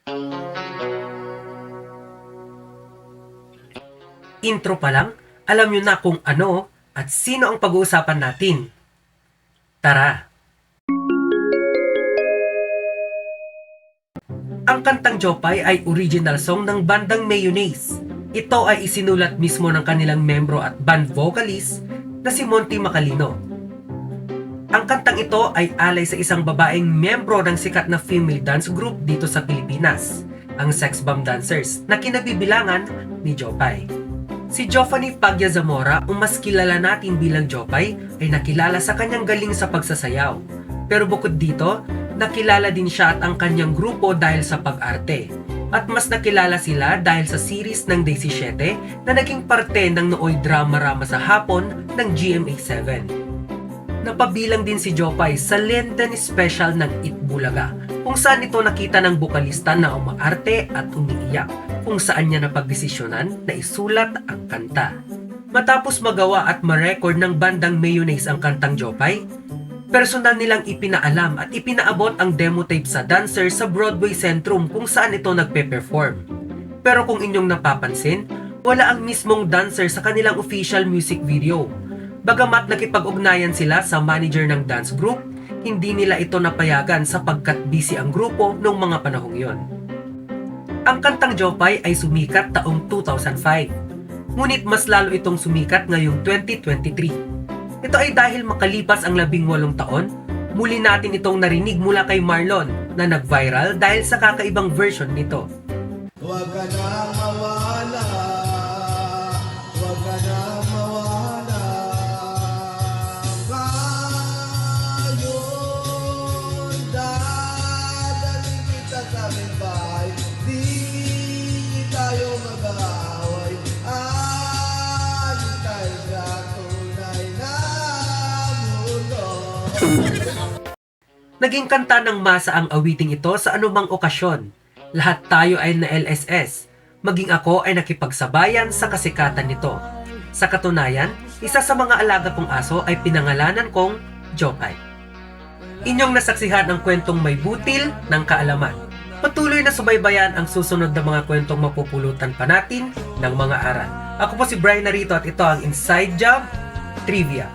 Intro pa lang, alam nyo na kung ano at sino ang pag-uusapan natin. Tara! Ang kantang Jopay ay original song ng bandang Mayonnaise. Ito ay isinulat mismo ng kanilang membro at band vocalist na si Monty Macalino. Ang kantang ito ay alay sa isang babaeng membro ng sikat na female dance group dito sa Pilipinas, ang Sex Bomb Dancers, na kinabibilangan ni Jopay. Si Joffany Paglia Zamora, o mas kilala natin bilang Jopay, ay nakilala sa kanyang galing sa pagsasayaw. Pero bukod dito, nakilala din siya at ang kanyang grupo dahil sa pag-arte. At mas nakilala sila dahil sa series ng Day 7 na naging parte ng nooy drama-rama sa hapon ng GMA7. Napabilang din si Jopay sa Lenten Special ng Itbulaga, kung saan ito nakita ng bukalista na umaarte at umiiyak, kung saan niya napagdesisyonan na isulat ang kanta. Matapos magawa at ma-record ng bandang Mayonnaise ang kantang Jopay, personal nilang ipinaalam at ipinaabot ang demo tape sa dancer sa Broadway Centrum kung saan ito nagpe-perform. Pero kung inyong napapansin, wala ang mismong dancer sa kanilang official music video. Bagamat nakipag-ugnayan sila sa manager ng dance group, hindi nila ito napayagan sapagkat busy ang grupo noong mga panahong yon. Ang kantang Jopay ay sumikat taong 2005, ngunit mas lalo itong sumikat ngayong 2023. Ito ay dahil makalipas ang 18 taon, muli natin itong narinig mula kay Marlon na nag-viral dahil sa kakaibang version nito. Huwag ka na mawala, huwag ka na mawala, ngayon dadaling kita sa aming bahay, di tayo mag-aaway, aling tayo sa tunay na mundo. Naging kanta ng masa ang awiting ito sa anumang okasyon. Lahat tayo ay na LSS, maging ako ay nakipagsabayan sa kasikatan nito. Sa katunayan, isa sa mga alaga kong aso ay pinangalanan kong Jopay. Inyong nasaksihan ang kwentong may butil ng kaalaman. Patuloy na subaybayan ang susunod na mga kwentong mapupulutan pa natin ng mga aral. Ako po si Brian Narito at ito ang Inside Job Trivia.